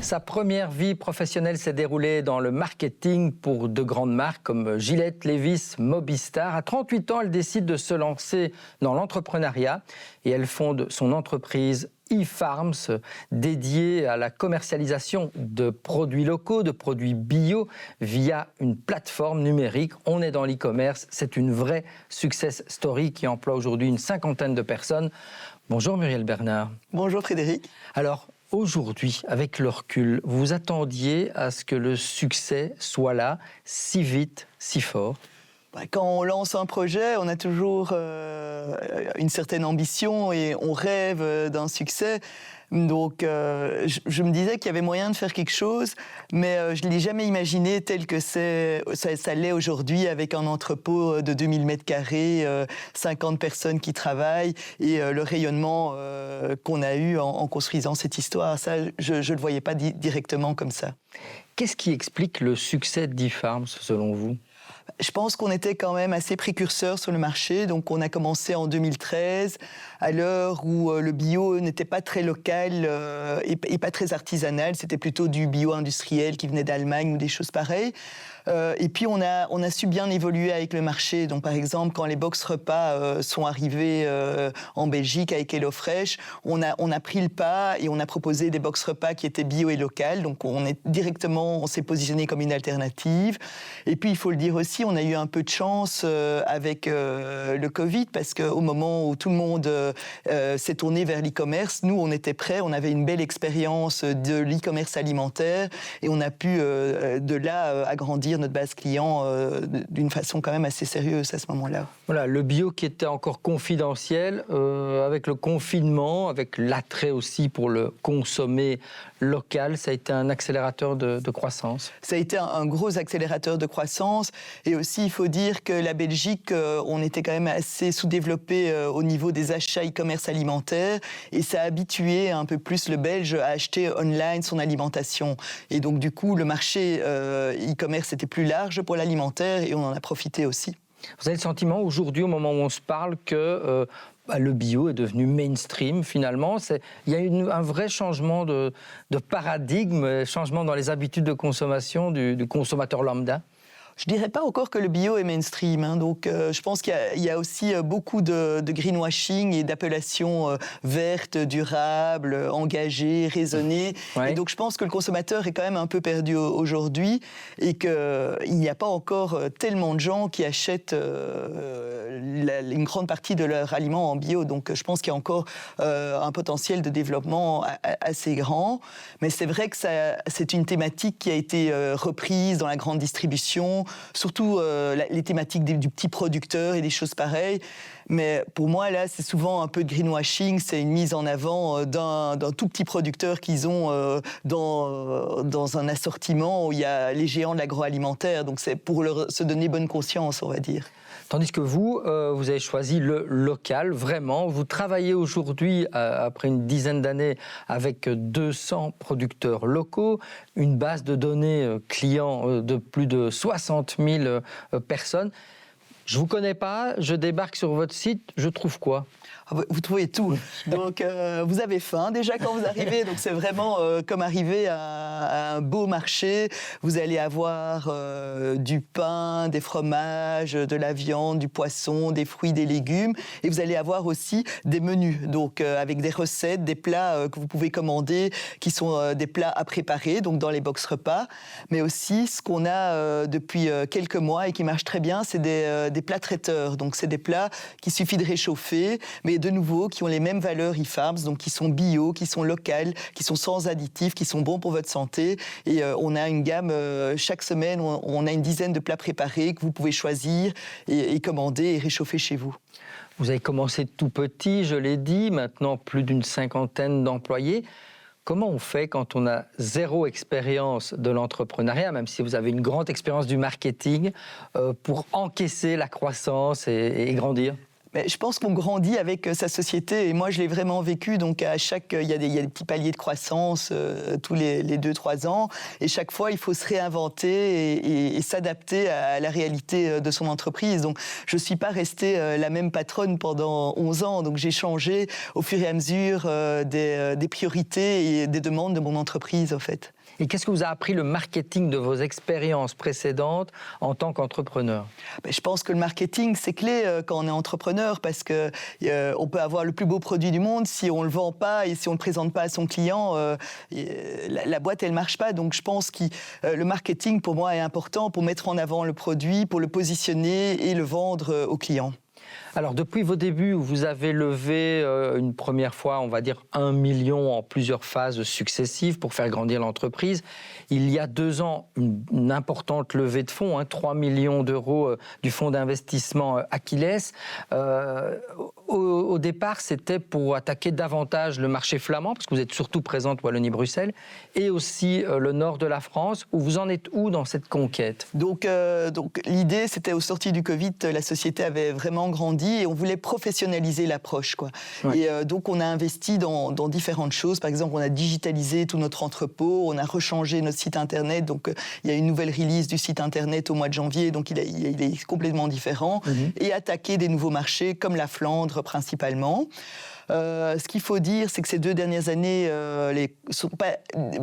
Sa première vie professionnelle s'est déroulée dans le marketing pour de grandes marques comme Gillette, Levi's, Mobistar. À 38 ans, elle décide de se lancer dans l'entrepreneuriat et elle fonde son entreprise eFarms, dédiée à la commercialisation de produits locaux, de produits bio via une plateforme numérique. On est dans l'e-commerce, c'est une vraie success story qui emploie aujourd'hui une 50aine de personnes. Bonjour Muriel Bernard. Bonjour Frédéric. Alors, aujourd'hui, avec le recul, vous vous attendiez à ce que le succès soit là, si vite, si fort? Quand on lance un projet, on a toujours une certaine ambition et on rêve d'un succès. Donc, je me disais qu'il y avait moyen de faire quelque chose, mais je ne l'ai jamais imaginé tel que ça l'est aujourd'hui, avec un entrepôt de 2000 m², 50 personnes qui travaillent et le rayonnement qu'on a eu en construisant cette histoire. Ça, je ne le voyais pas directement comme ça. Qu'est-ce qui explique le succès d'eFarms, selon vous ? Je pense qu'on était quand même assez précurseurs sur le marché. Donc, on a commencé en 2013, à l'heure où le bio n'était pas très local et pas très artisanal. C'était plutôt du bio industriel qui venait d'Allemagne ou des choses pareilles. Et puis, on a su bien évoluer avec le marché. Donc, par exemple, quand les box repas sont arrivés en Belgique avec HelloFresh, on a pris le pas et on a proposé des box repas qui étaient bio et locales. Donc, on s'est positionné comme une alternative. Et puis, il faut le dire aussi, on a eu un peu de chance avec le Covid, parce qu'au moment où tout le monde s'est tourné vers l'e-commerce, nous, on était prêts, on avait une belle expérience de l'e-commerce alimentaire et on a pu de là agrandir notre base client d'une façon quand même assez sérieuse à ce moment-là. Voilà, le bio qui était encore confidentiel, avec le confinement, avec l'attrait aussi pour le consommer local, ça a été un accélérateur de croissance. Ça a été un gros accélérateur de croissance. Et aussi, il faut dire que la Belgique, on était quand même assez sous-développé au niveau des achats e-commerce alimentaire. Et ça a habitué un peu plus le Belge à acheter online son alimentation. Et donc, du coup, le marché e-commerce était plus large pour l'alimentaire et on en a profité aussi. Vous avez le sentiment aujourd'hui, au moment où on se parle, que le bio est devenu mainstream finalement? Il y a un vrai changement de paradigme, changement dans les habitudes de consommation du consommateur lambda? Je dirais pas encore que le bio est mainstream, hein. Donc je pense qu'il y a aussi beaucoup de greenwashing et d'appellations vertes, durables, engagées, raisonnées. Ouais. Et donc je pense que le consommateur est quand même un peu perdu aujourd'hui et qu'il n'y a pas encore tellement de gens qui achètent une grande partie de leurs aliments en bio. Donc je pense qu'il y a encore un potentiel de développement assez grand. Mais c'est vrai que c'est une thématique qui a été reprise dans la grande distribution, surtout les thématiques du petit producteur et des choses pareilles. Mais pour moi, là, c'est souvent un peu de greenwashing, c'est une mise en avant d'un tout petit producteur qu'ils ont dans un assortiment où il y a les géants de l'agroalimentaire. Donc c'est pour se donner bonne conscience, on va dire. Tandis que vous avez choisi le local, vraiment. Vous travaillez aujourd'hui, après une dizaine d'années, avec 200 producteurs locaux, une base de données clients de plus de 60 000 personnes. Je ne vous connais pas, je débarque sur votre site, je trouve quoi ? Vous trouvez tout. Donc, vous avez faim déjà quand vous arrivez. Donc, c'est vraiment comme arriver à un beau marché. Vous allez avoir du pain, des fromages, de la viande, du poisson, des fruits, des légumes. Et vous allez avoir aussi des menus. Donc, avec des recettes, des plats que vous pouvez commander, qui sont des plats à préparer, donc dans les box repas. Mais aussi, ce qu'on a depuis quelques mois et qui marche très bien, c'est des plats traiteurs. Donc, c'est des plats qu'il suffit de réchauffer, mais de nouveau, qui ont les mêmes valeurs eFarms, donc qui sont bio, qui sont locales, qui sont sans additifs, qui sont bons pour votre santé. Et on a une gamme, chaque semaine, on a une dizaine de plats préparés que vous pouvez choisir et commander et réchauffer chez vous. Vous avez commencé tout petit, je l'ai dit, maintenant plus d'une 50aine d'employés. Comment on fait quand on a zéro expérience de l'entrepreneuriat, même si vous avez une grande expérience du marketing, pour encaisser la croissance et grandir ? Mais je pense qu'on grandit avec sa société et moi je l'ai vraiment vécu. Donc il y a des petits paliers de croissance tous les 2-3 ans et chaque fois il faut se réinventer et s'adapter à la réalité de son entreprise. Donc je ne suis pas restée la même patronne pendant 11 ans. Donc j'ai changé au fur et à mesure des priorités et des demandes de mon entreprise en fait. Et qu'est-ce que vous a appris le marketing de vos expériences précédentes en tant qu'entrepreneur? Je pense que le marketing, c'est clé quand on est entrepreneur parce qu'on peut avoir le plus beau produit du monde. Si on ne le vend pas et si on ne le présente pas à son client, la boîte, elle ne marche pas. Donc je pense que le marketing, pour moi, est important pour mettre en avant le produit, pour le positionner et le vendre aux clients. Alors, depuis vos débuts, vous avez levé une première fois, on va dire, 1 million en plusieurs phases successives pour faire grandir l'entreprise. Il y a 2 ans, une importante levée de fonds, 3 millions d'euros du fonds d'investissement Achilles. Au départ, c'était pour attaquer davantage le marché flamand, parce que vous êtes surtout présente Wallonie-Bruxelles, et aussi le nord de la France. Vous en êtes où dans cette conquête? Donc l'idée, c'était au sorti du Covid, la société avait vraiment grandi et on voulait professionnaliser l'approche, quoi. Ouais. Et donc on a investi dans différentes choses. Par exemple, on a digitalisé tout notre entrepôt, on a rechangé notre site internet. Donc il y a une nouvelle release du site internet au mois de janvier, donc il est complètement différent. Et attaquer des nouveaux marchés comme la Flandre principalement. Ce qu'il faut dire, c'est que ces 2 dernières années ne sont pas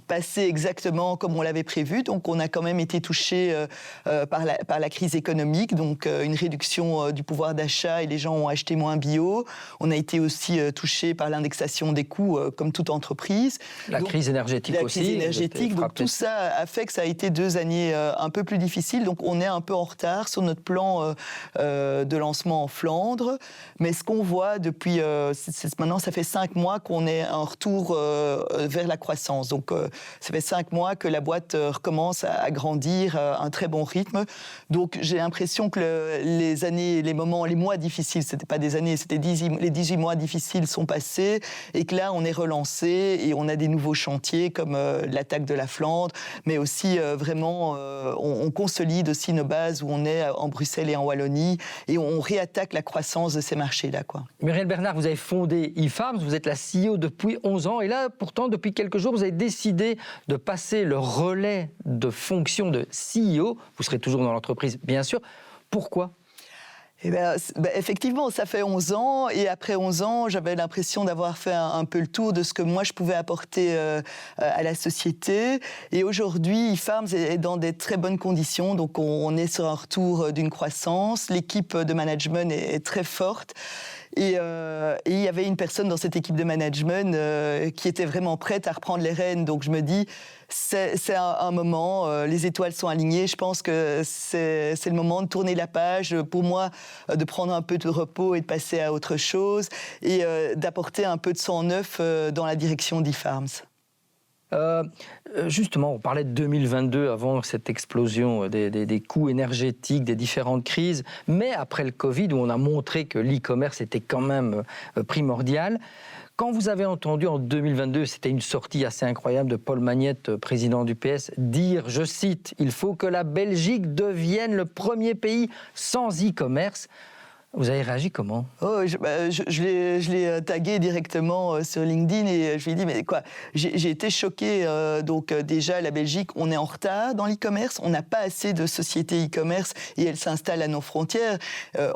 passées exactement comme on l'avait prévu. Donc, on a quand même été touché par la crise économique, donc une réduction du pouvoir d'achat et les gens ont acheté moins bio. On a été aussi touché par l'indexation des coûts, comme toute entreprise. La crise énergétique aussi. La crise énergétique, donc tout ça a fait que ça a été 2 années un peu plus difficiles. Donc, on est un peu en retard sur notre plan de lancement en Flandre. Mais ce qu'on voit depuis... Maintenant, ça fait 5 mois qu'on est en retour vers la croissance. Donc, ça fait 5 mois que la boîte recommence à grandir à un très bon rythme. Donc, j'ai l'impression que les mois difficiles, c'était pas des années, c'était les 18 mois difficiles sont passés et que là, on est relancé et on a des nouveaux chantiers comme l'attaque de la Flandre, mais aussi vraiment, on consolide aussi nos bases où on est en Bruxelles et en Wallonie et on réattaque la croissance de ces marchés-là, quoi. Muriel Bernard, vous avez fondé eFarms, vous êtes la CEO depuis 11 ans et là, pourtant, depuis quelques jours, vous avez décidé de passer le relais de fonction de CEO. Vous serez toujours dans l'entreprise, bien sûr. Pourquoi ? Effectivement, ça fait 11 ans et après 11 ans, j'avais l'impression d'avoir fait un peu le tour de ce que moi je pouvais apporter à la société. Et aujourd'hui, eFarms est dans des très bonnes conditions, donc on est sur un retour d'une croissance. L'équipe de management est très forte. Et il y avait une personne dans cette équipe de management qui était vraiment prête à reprendre les rênes. Donc je me dis, c'est un moment, les étoiles sont alignées. Je pense que c'est le moment de tourner la page, pour moi, de prendre un peu de repos et de passer à autre chose et d'apporter un peu de sang neuf dans la direction d'eFarms. Justement, on parlait de 2022 avant cette explosion des coûts énergétiques, des différentes crises, mais après le Covid, où on a montré que l'e-commerce était quand même primordial. Quand vous avez entendu en 2022, c'était une sortie assez incroyable de Paul Magnette, président du PS, dire, je cite, « Il faut que la Belgique devienne le premier pays sans e-commerce », vous avez réagi comment ? Je l'ai tagué directement sur LinkedIn et je lui ai dit, mais quoi, j'ai été choquée. Donc déjà, la Belgique, on est en retard dans l'e-commerce, on n'a pas assez de sociétés e-commerce et elles s'installent à nos frontières.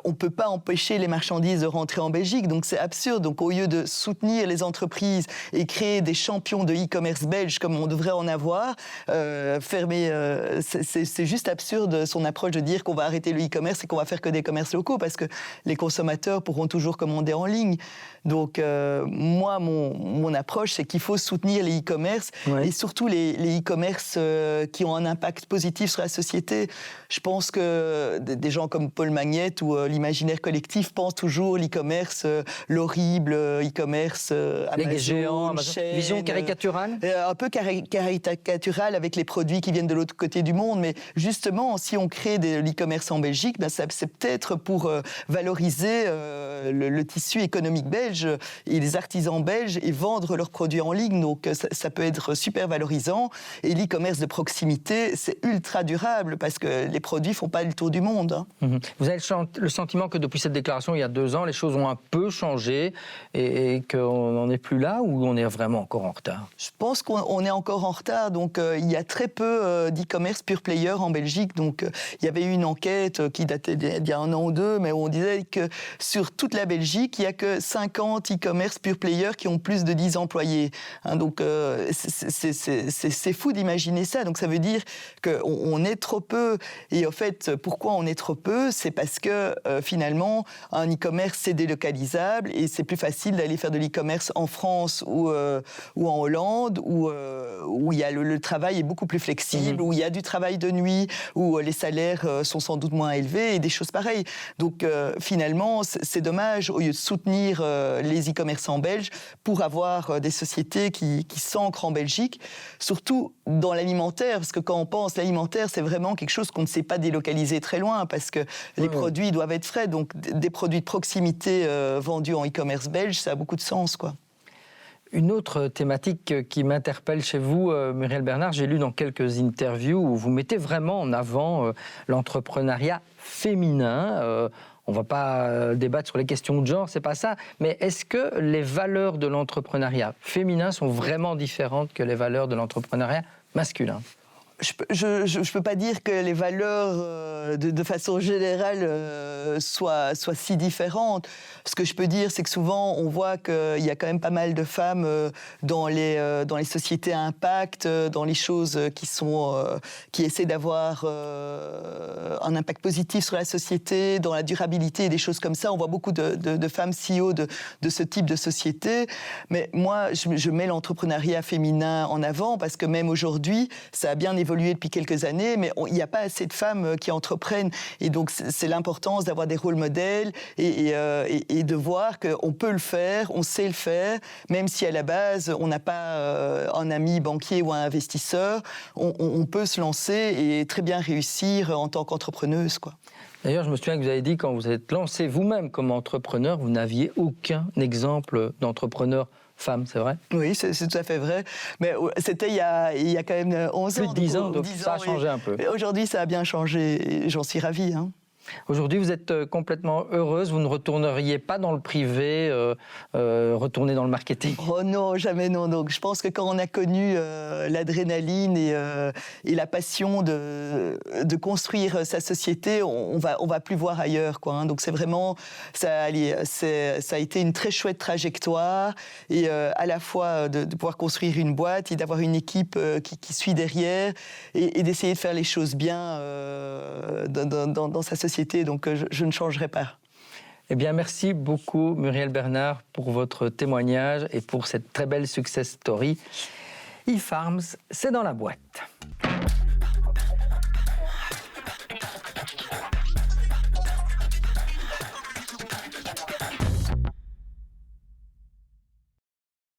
On ne peut pas empêcher les marchandises de rentrer en Belgique, donc c'est absurde. Donc au lieu de soutenir les entreprises et créer des champions de e-commerce belges comme on devrait en avoir, c'est juste absurde son approche de dire qu'on va arrêter le e-commerce et qu'on va faire que des commerces locaux parce que les consommateurs pourront toujours commander en ligne. Donc, moi, mon approche, c'est qu'il faut soutenir les e-commerce et surtout les e-commerce qui ont un impact positif sur la société. Je pense que des gens comme Paul Magnette ou l'imaginaire collectif pensent toujours l'e-commerce, l'horrible e-commerce, Amazon, les géants, Amazon. Chaîne, vision caricaturale un peu caricaturale avec les produits qui viennent de l'autre côté du monde. Mais justement, si on crée de l'e-commerce en Belgique, c'est peut-être pour valoriser le tissu économique belge et les artisans belges et vendre leurs produits en ligne. Donc ça peut être super valorisant. Et l'e-commerce de proximité, c'est ultra durable parce que les produits ne font pas le tour du monde. Vous avez le sentiment que depuis cette déclaration, il y a 2 ans, les choses ont un peu changé et qu'on n'en est plus là ou on est vraiment encore en retard ? Je pense qu'on est encore en retard. Donc il y a très peu d'e-commerce pure player en Belgique. Donc il y avait eu une enquête qui datait d'il y a 1 an ou 2, mais où on disait disait que sur toute la Belgique, il n'y a que 50 e-commerce pure players qui ont plus de 10 employés. Donc c'est fou d'imaginer ça. Donc ça veut dire qu'on est trop peu. Et en fait, pourquoi on est trop peu? C'est parce que finalement, un e-commerce, c'est délocalisable et c'est plus facile d'aller faire de l'e-commerce en France ou en Hollande, où il y a le travail est beaucoup plus flexible, où il y a du travail de nuit, où les salaires sont sans doute moins élevés et des choses pareilles. Donc finalement, c'est dommage, au lieu de soutenir les e-commerçants belges, pour avoir des sociétés qui s'ancrent en Belgique, surtout dans l'alimentaire, parce que quand on pense l'alimentaire, c'est vraiment quelque chose qu'on ne sait pas délocaliser très loin, parce que les produits doivent être frais, donc des produits de proximité vendus en e-commerce belge, ça a beaucoup de sens, quoi. Une autre thématique qui m'interpelle chez vous, Muriel Bernard, j'ai lu dans quelques interviews où vous mettez vraiment en avant l'entrepreneuriat féminin. On ne va pas débattre sur les questions de genre, c'est pas ça. Mais est-ce que les valeurs de l'entrepreneuriat féminin sont vraiment différentes que les valeurs de l'entrepreneuriat masculin ? Je ne peux pas dire que les valeurs, de façon générale, soient si différentes. Ce que je peux dire, c'est que souvent, on voit qu'il y a quand même pas mal de femmes dans les sociétés à impact, dans les choses qui essaient d'avoir un impact positif sur la société, dans la durabilité et des choses comme ça. On voit beaucoup de femmes CEO de ce type de société. Mais moi, je mets l'entrepreneuriat féminin en avant parce que même aujourd'hui, ça a bien évolué depuis quelques années, mais il n'y a pas assez de femmes qui entreprennent. Et donc, c'est l'importance d'avoir des rôles modèles et de voir qu'on peut le faire, on sait le faire, même si à la base, on n'a pas un ami banquier ou un investisseur, on peut se lancer et très bien réussir en tant qu'entrepreneuse, quoi. D'ailleurs, je me souviens que vous avez dit, quand vous êtes lancé vous-même comme entrepreneur, vous n'aviez aucun exemple d'entrepreneur femme, c'est vrai? Oui, c'est tout à fait vrai. Mais c'était il y a quand même 11 ans. Plus de 10 ans, donc ça a changé un peu. Aujourd'hui, ça a bien changé et j'en suis ravie, hein. Aujourd'hui, vous êtes complètement heureuse, vous ne retourneriez pas dans le privé, retourner dans le marketing? Oh non, jamais non. Donc, je pense que quand on a connu l'adrénaline et la passion de construire sa société, on va plus voir ailleurs, quoi, hein. Donc c'est vraiment, ça a été une très chouette trajectoire et à la fois de pouvoir construire une boîte et d'avoir une équipe qui suit derrière et d'essayer de faire les choses bien dans sa société. Donc je ne changerai pas. Eh bien, merci beaucoup, Muriel Bernard, pour votre témoignage et pour cette très belle success story. eFarms, c'est dans la boîte.